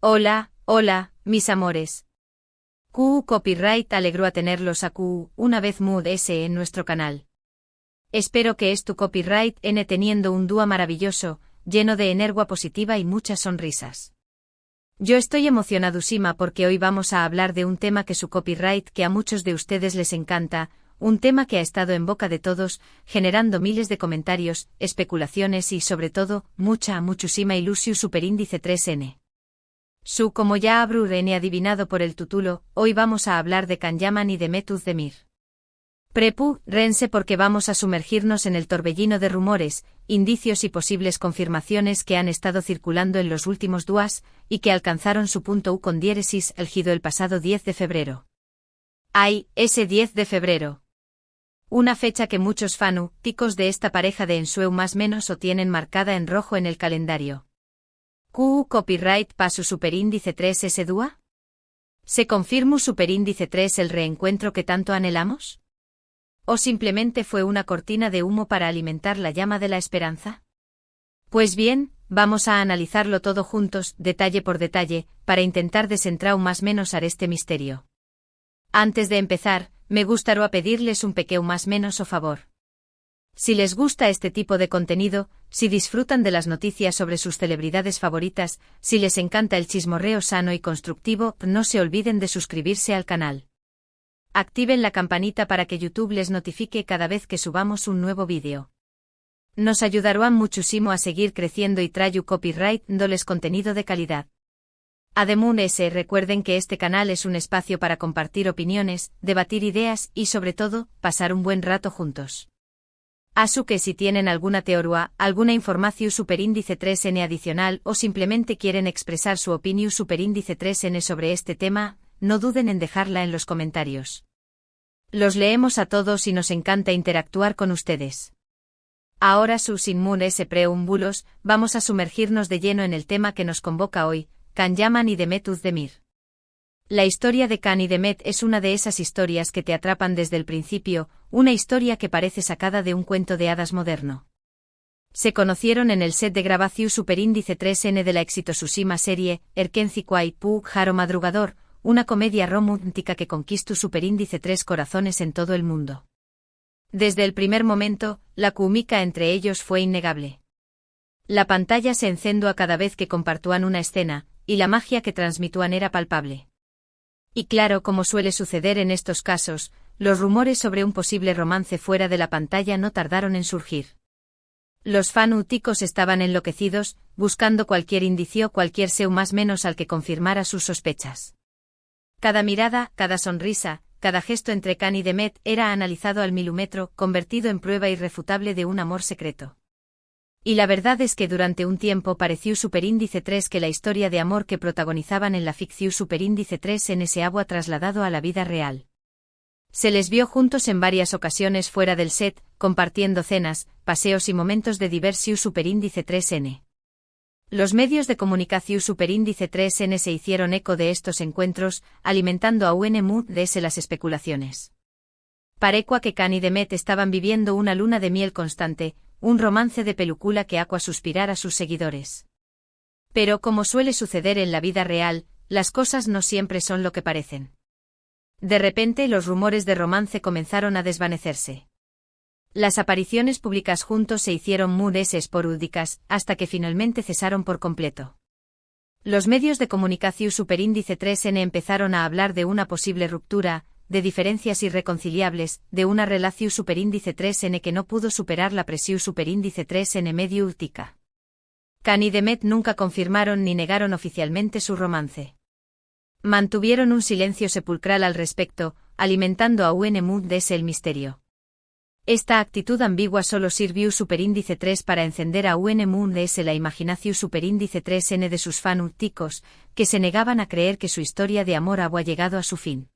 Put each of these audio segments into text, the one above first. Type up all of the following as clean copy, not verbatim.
Hola, hola, mis amores. QU Copyright alegró a tenerlos a QU, una vez Mood S en nuestro canal. Espero que es tu copyright N teniendo un dúo maravilloso, lleno de energía positiva y muchas sonrisas. Yo estoy emocionadísima porque hoy vamos a hablar de un tema que su copyright que a muchos de ustedes les encanta, un tema que ha estado en boca de todos, generando miles de comentarios, especulaciones y sobre todo, muchísima ilusión superíndice 3N. Como ya habrán adivinado por el título, hoy vamos a hablar de Kanyaman y de Method Demir. Rense porque vamos a sumergirnos en el torbellino de rumores, indicios y posibles confirmaciones que han estado circulando en los últimos días, y que alcanzaron su punto U con diéresis álgido el pasado 10 de febrero. ¡Ay, ese 10 de febrero! Una fecha que muchos fanáticos de esta pareja de ensueu más menos o tienen marcada en rojo en el calendario. ¿QU copyright pa su superíndice 3 ese dúa? ¿Se confirmó superíndice 3 el reencuentro que tanto anhelamos? ¿O simplemente fue una cortina de humo para alimentar la llama de la esperanza? Pues bien, vamos a analizarlo todo juntos, detalle por detalle, para intentar desentrar más menos a este misterio. Antes de empezar, me gustaría pedirles un pequeño más menos o favor. Si les gusta este tipo de contenido, si disfrutan de las noticias sobre sus celebridades favoritas, si les encanta el chismorreo sano y constructivo, no se olviden de suscribirse al canal. Activen la campanita para que YouTube les notifique cada vez que subamos un nuevo vídeo. Nos ayudarán muchísimo a seguir creciendo y traer copyright dándoles contenido de calidad. Además, recuerden que este canal es un espacio para compartir opiniones, debatir ideas y sobre todo, pasar un buen rato juntos. Así que si tienen alguna teoría, alguna información superíndice 3N adicional o simplemente quieren expresar su opinión superíndice 3N sobre este tema, no duden en dejarla en los comentarios. Los leemos a todos y nos encanta interactuar con ustedes. Ahora sin más preámbulos, vamos a sumergirnos de lleno en el tema que nos convoca hoy, Kanyaman y de Method Demir. La historia de Kan y Demet es una de esas historias que te atrapan desde el principio, una historia que parece sacada de un cuento de hadas moderno. Se conocieron en el set de grabación superíndice 3N de la exitosísima serie, Erkenci Kwai Pu Jaro Madrugador, una comedia romántica que conquistó superíndice 3 corazones en todo el mundo. Desde el primer momento, la química entre ellos fue innegable. La pantalla se encendió a cada vez que compartían una escena, y la magia que transmitían era palpable. Y claro, como suele suceder en estos casos, los rumores sobre un posible romance fuera de la pantalla no tardaron en surgir. Los fanáticos estaban enloquecidos, buscando cualquier indicio, cualquier seu más menos al que confirmara sus sospechas. Cada mirada, cada sonrisa, cada gesto entre Kan y Demet era analizado al milímetro, convertido en prueba irrefutable de un amor secreto. Y la verdad es que durante un tiempo pareció superíndice 3 que la historia de amor que protagonizaban en la ficción superíndice 3 en ese agua trasladado a la vida real. Se les vio juntos en varias ocasiones fuera del set, compartiendo cenas, paseos y momentos de diversión superíndice 3N. Los medios de comunicación superíndice 3N se hicieron eco de estos encuentros, alimentando a Mood S las especulaciones. Parecua que Kan y Demet estaban viviendo una luna de miel constante, un romance de película que hace suspirar a sus seguidores. Pero como suele suceder en la vida real, las cosas no siempre son lo que parecen. De repente los rumores de romance comenzaron a desvanecerse. Las apariciones públicas juntos se hicieron muy esporádicas, hasta que finalmente cesaron por completo. Los medios de comunicación superíndice 3N empezaron a hablar de una posible ruptura, de diferencias irreconciliables, de una relación superíndice 3N que no pudo superar la presión superíndice 3N medio últica. Kan y Demet nunca confirmaron ni negaron oficialmente su romance. Mantuvieron un silencio sepulcral al respecto, alimentando a Mood S el misterio. Esta actitud ambigua solo sirvió superíndice 3 para encender a Mood S la imaginación superíndice 3N de sus fanáticos, que se negaban a creer que su historia de amor había llegado a su fin.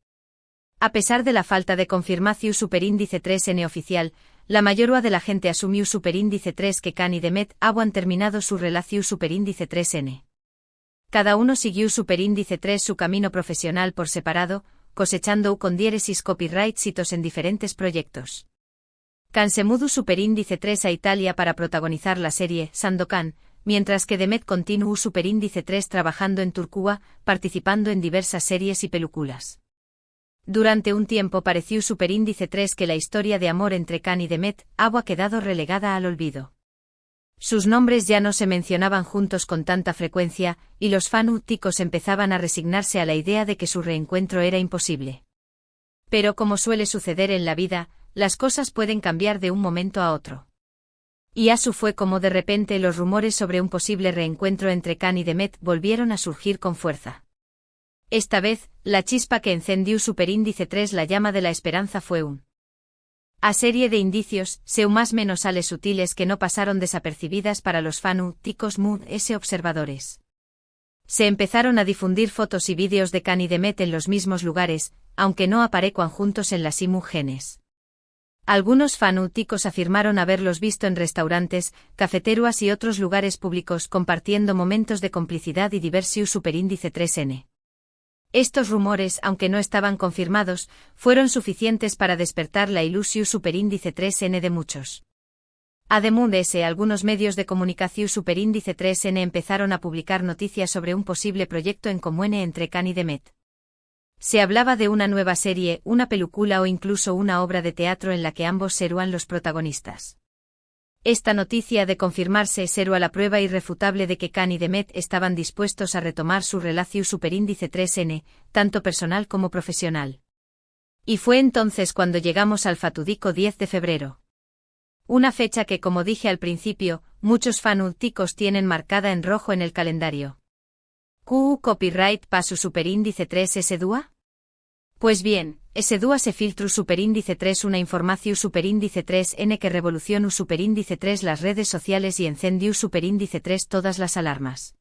A pesar de la falta de confirmación superíndice 3N oficial, la mayoría de la gente asumió superíndice 3 que Kan y Demet habían terminado su relación superíndice 3N. Cada uno siguió superíndice 3 su camino profesional por separado, cosechando con diéresis copyright hitos en diferentes proyectos. Kan se mudó superíndice 3 a Italia para protagonizar la serie Sandokan, mientras que Demet continuó superíndice 3 trabajando en Turquía, participando en diversas series y películas. Durante un tiempo pareció superíndice 3 que la historia de amor entre Can y Demet había quedado relegada al olvido. Sus nombres ya no se mencionaban juntos con tanta frecuencia, y los fanáticos empezaban a resignarse a la idea de que su reencuentro era imposible. Pero como suele suceder en la vida, las cosas pueden cambiar de un momento a otro. Y así fue como de repente los rumores sobre un posible reencuentro entre Can y Demet volvieron a surgir con fuerza. Esta vez, la chispa que encendió superíndice 3 la llama de la esperanza fue a serie de indicios, más menos sales sutiles que no pasaron desapercibidas para los fanáticos observadores. Se empezaron a difundir fotos y vídeos de Can y Demet en los mismos lugares, aunque no aparecían juntos en las imágenes. Algunos fanáticos afirmaron haberlos visto en restaurantes, cafeterías y otros lugares públicos compartiendo momentos de complicidad y diversión superíndice 3N. Estos rumores, aunque no estaban confirmados, fueron suficientes para despertar la ilusión superíndice 3N de muchos. Además de ese, algunos medios de comunicación superíndice 3N empezaron a publicar noticias sobre un posible proyecto en común entre Can y Demet. Se hablaba de una nueva serie, una película o incluso una obra de teatro en la que ambos serían los protagonistas. Esta noticia de confirmarse sería la prueba irrefutable de que Can y Demet estaban dispuestos a retomar su relación superíndice 3N, tanto personal como profesional. Y fue entonces cuando llegamos al fatídico 10 de febrero. Una fecha que, como dije al principio, muchos fanáticos tienen marcada en rojo en el calendario. ¿Qué copyright para su superíndice 3S dúa? Pues bien, ese dúa se filtró superíndice 3 una información superíndice 3N que revolucionó superíndice 3 las redes sociales y encendió superíndice 3 todas las alarmas.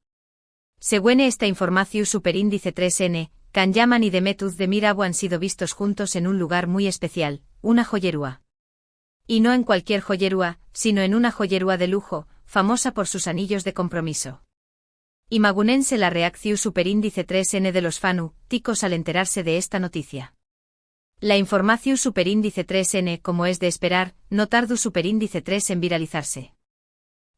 Según esta información superíndice 3N, Can Yaman y Demet Özdemir han sido vistos juntos en un lugar muy especial, una joyería. Y no en cualquier joyería, sino en una joyería de lujo, famosa por sus anillos de compromiso. Imagúnense la reacción superíndice 3N de los fanáticos al enterarse de esta noticia. La información superíndice 3N, como es de esperar, no tardó superíndice 3 en viralizarse.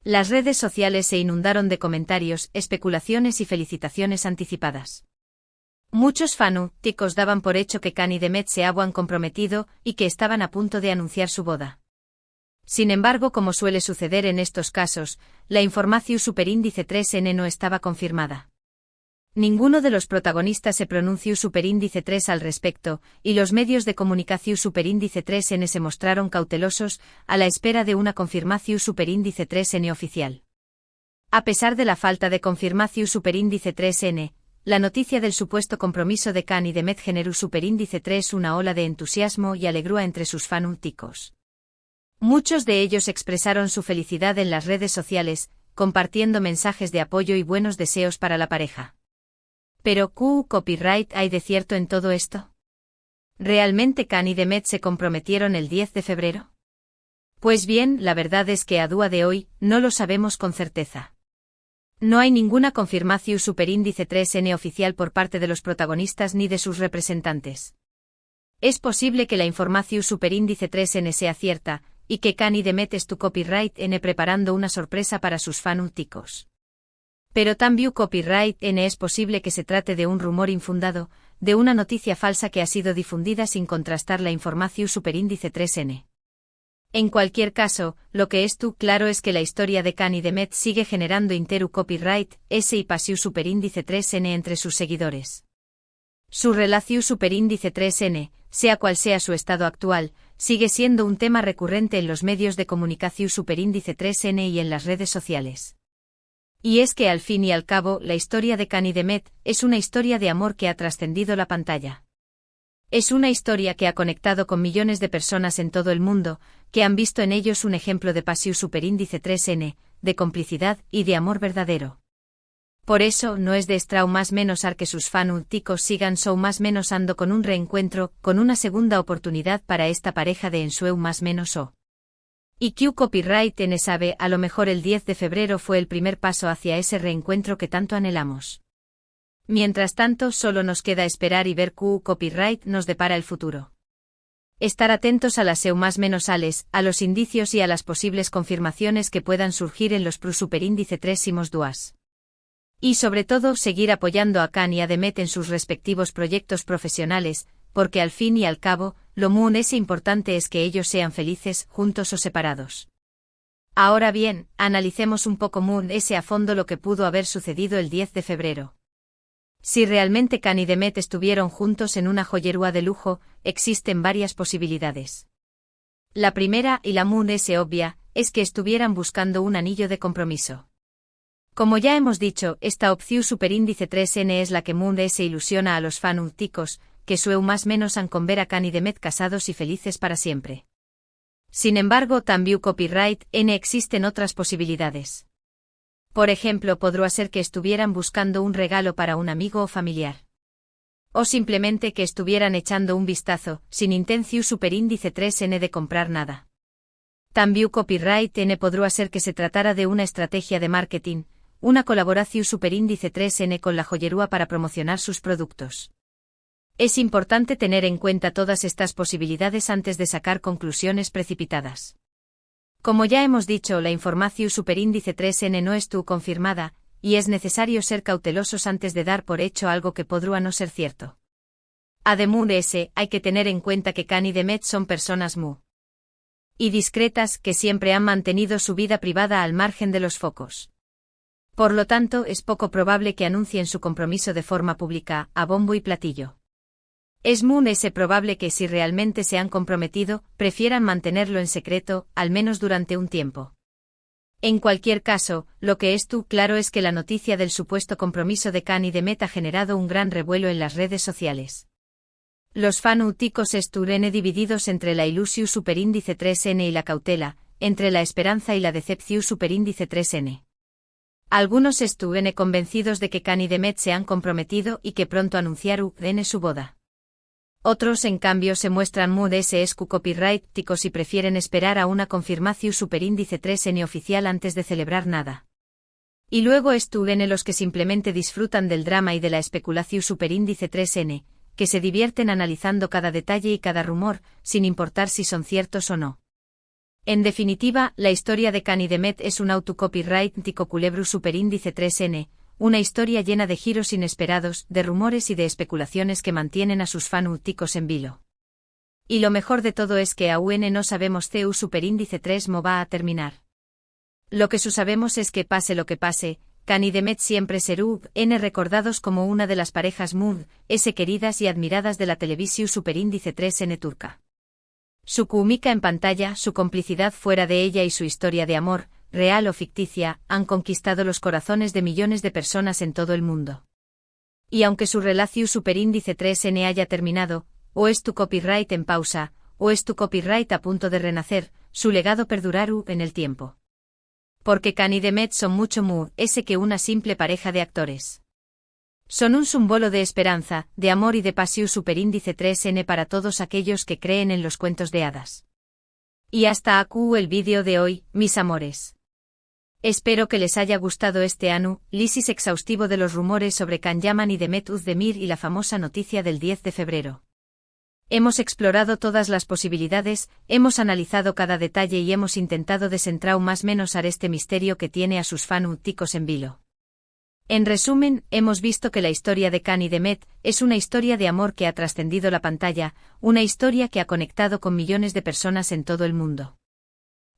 Las redes sociales se inundaron de comentarios, especulaciones y felicitaciones anticipadas. Muchos fanáticos daban por hecho que Can y Demet se habían comprometido y que estaban a punto de anunciar su boda. Sin embargo, como suele suceder en estos casos, la información superíndice 3N no estaba confirmada. Ninguno de los protagonistas se pronunció superíndice 3 al respecto, y los medios de comunicación superíndice 3N se mostraron cautelosos, a la espera de una confirmación superíndice 3N oficial. A pesar de la falta de confirmación superíndice 3N, la noticia del supuesto compromiso de Can y Demet generó superíndice 3 una ola de entusiasmo y alegría entre sus fanáticos. Muchos de ellos expresaron su felicidad en las redes sociales, compartiendo mensajes de apoyo y buenos deseos para la pareja. Pero, ¿qué copyright hay de cierto en todo esto? ¿Realmente Can y Demet se comprometieron el 10 de febrero? Pues bien, la verdad es que a día de hoy, no lo sabemos con certeza. No hay ninguna confirmación superíndice 3N oficial por parte de los protagonistas ni de sus representantes. Es posible que la información superíndice 3N sea cierta, y que Can y Demet tu copyright N preparando una sorpresa para sus fanáticos. Pero también copyright N es posible que se trate de un rumor infundado, de una noticia falsa que ha sido difundida sin contrastar la información superíndice 3N. En cualquier caso, lo que es claro es que la historia de Can y Demet sigue generando interu copyright S y pasiu superíndice 3N entre sus seguidores. Su relación superíndice 3N, sea cual sea su estado actual, sigue siendo un tema recurrente en los medios de comunicación superíndice 3N y en las redes sociales. Y es que al fin y al cabo, la historia de Can y Demet es una historia de amor que ha trascendido la pantalla. Es una historia que ha conectado con millones de personas en todo el mundo, que han visto en ellos un ejemplo de pasión superíndice 3N, de complicidad y de amor verdadero. Por eso, no es de extrañar más menos que sus fanáticos sigan más menos ando con un reencuentro, con una segunda oportunidad para esta pareja de ensueu más menos o. Y Q copyright N sabe, a lo mejor el 10 de febrero fue el primer paso hacia ese reencuentro que tanto anhelamos. Mientras tanto, solo nos queda esperar y ver Q copyright nos depara el futuro. Estar atentos a las seu más menos ales, a los indicios y a las posibles confirmaciones que puedan surgir en los superíndice 3 Y sobre todo seguir apoyando a Khan y a Demet en sus respectivos proyectos profesionales, porque al fin y al cabo, lo muy importante es que ellos sean felices, juntos o separados. Ahora bien, analicemos un poco a fondo lo que pudo haber sucedido el 10 de febrero. Si realmente Khan y Demet estuvieron juntos en una joyería de lujo, existen varias posibilidades. La primera, y la obvia, es que estuvieran buscando un anillo de compromiso. Como ya hemos dicho, esta opción superíndice 3N es la que ilusiona a los fanáticos, que sueu más menos han con ver a Khan y Demet casados y felices para siempre. Sin embargo, también copyright N existen otras posibilidades. Por ejemplo, podría ser que estuvieran buscando un regalo para un amigo o familiar. O simplemente que estuvieran echando un vistazo, sin intención superíndice 3N de comprar nada. También copyright N podría ser que se tratara de una estrategia de marketing, una colaboración superíndice 3N con la joyería para promocionar sus productos. Es importante tener en cuenta todas estas posibilidades antes de sacar conclusiones precipitadas. Como ya hemos dicho, la información superíndice 3N no estuvo confirmada, y es necesario ser cautelosos antes de dar por hecho algo que podría no ser cierto. Además, hay que tener en cuenta que Khan y Demet son personas muy y discretas que siempre han mantenido su vida privada al margen de los focos. Por lo tanto, es poco probable que anuncien su compromiso de forma pública, a bombo y platillo. Es muy probable que si realmente se han comprometido, prefieran mantenerlo en secreto, al menos durante un tiempo. En cualquier caso, lo que es claro es que la noticia del supuesto compromiso de Khan y Demet ha generado un gran revuelo en las redes sociales. Los fanáticos estuvieron divididos entre la ilusión superíndice 3N y la cautela, entre la esperanza y la decepción superíndice 3N. Algunos estuvieron convencidos de que Khan y Demet se han comprometido y que pronto anunciaron su boda. Otros, en cambio, se muestran muy copyrighticos y prefieren esperar a una confirmación superíndice 3N oficial antes de celebrar nada. Y luego estuvieron los que simplemente disfrutan del drama y de la especulación superíndice 3N, que se divierten analizando cada detalle y cada rumor, sin importar si son ciertos o no. En definitiva, la historia de Khan y Demet es un autocopyrightico culebro superíndice 3N, una historia llena de giros inesperados, de rumores y de especulaciones que mantienen a sus fanáticos en vilo. Y lo mejor de todo es que aún no sabemos CU superíndice 3 va a terminar. Lo que sabemos es que pase lo que pase, Khan y Demet siempre serán recordados como una de las parejas queridas y admiradas de la televisión superíndice 3N turca. Su química en pantalla, su complicidad fuera de ella y su historia de amor, real o ficticia, han conquistado los corazones de millones de personas en todo el mundo. Y aunque su relación superíndice 3N haya terminado, o es tu copyright en pausa, o es tu copyright a punto de renacer, su legado perdurará en el tiempo. Porque Khan y Demet son mucho que una simple pareja de actores. Son un símbolo de esperanza, de amor y de pasión superíndice 3N para todos aquellos que creen en los cuentos de hadas. Y hasta aquí el vídeo de hoy, mis amores. Espero que les haya gustado este análisis exhaustivo de los rumores sobre Khan Yaman y Demet Özdemir y la famosa noticia del 10 de febrero. Hemos explorado todas las posibilidades, hemos analizado cada detalle y hemos intentado desentrar más menos este misterio que tiene a sus fanáticos en vilo. En resumen, hemos visto que la historia de Khan y Demet es una historia de amor que ha trascendido la pantalla, una historia que ha conectado con millones de personas en todo el mundo.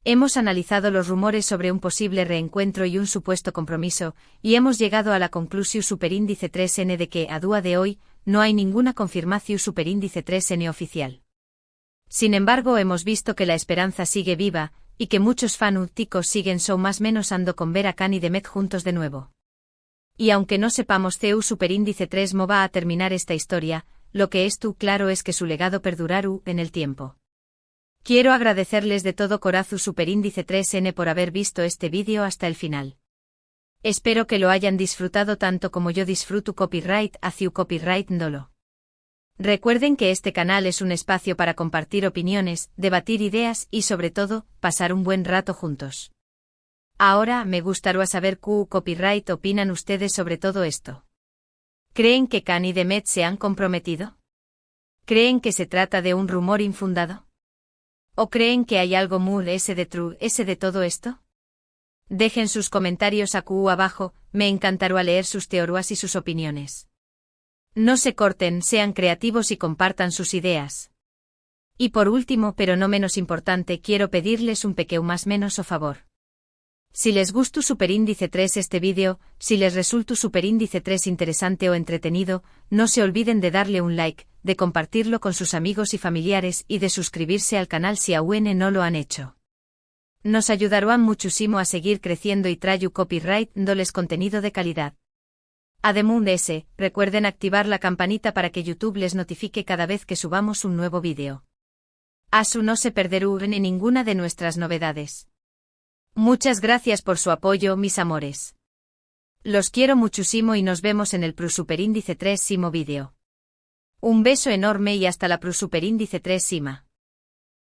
Hemos analizado los rumores sobre un posible reencuentro y un supuesto compromiso, y hemos llegado a la conclusión superíndice 3N de que, a día de hoy, no hay ninguna confirmación superíndice 3N oficial. Sin embargo, hemos visto que la esperanza sigue viva, y que muchos fanáticos siguen más menos ando con ver a Khan y Demet juntos de nuevo. Y aunque no sepamos CU superíndice 3 va a terminar esta historia, lo que es claro es que su legado perdurará en el tiempo. Quiero agradecerles de todo corazón superíndice 3N por haber visto este vídeo hasta el final. Espero que lo hayan disfrutado tanto como yo disfruto copyright hacia copyright dolo. Recuerden que este canal es un espacio para compartir opiniones, debatir ideas y sobre todo, pasar un buen rato juntos. Ahora me gustaría saber qué copyright opinan ustedes sobre todo esto. ¿Creen que Khan y Demet se han comprometido? ¿Creen que se trata de un rumor infundado? ¿O creen que hay algo muy true de todo esto? Dejen sus comentarios abajo, me encantará leer sus teorías y sus opiniones. No se corten, sean creativos y compartan sus ideas. Y por último, pero no menos importante, quiero pedirles un pequeño más menos o favor. Si les gustó Superíndice 3 este vídeo, si les resultó Superíndice 3 interesante o entretenido, no se olviden de darle un like, de compartirlo con sus amigos y familiares y de suscribirse al canal si aún no lo han hecho. Nos ayudarán muchísimo a seguir creciendo y traer copyright dándoles contenido de calidad. Además de ese, recuerden activar la campanita para que YouTube les notifique cada vez que subamos un nuevo vídeo. Así no se perderán en ninguna de nuestras novedades. Muchas gracias por su apoyo, mis amores. Los quiero muchísimo y nos vemos en el Superíndice 3 vídeo. Un beso enorme y hasta la Superíndice 3.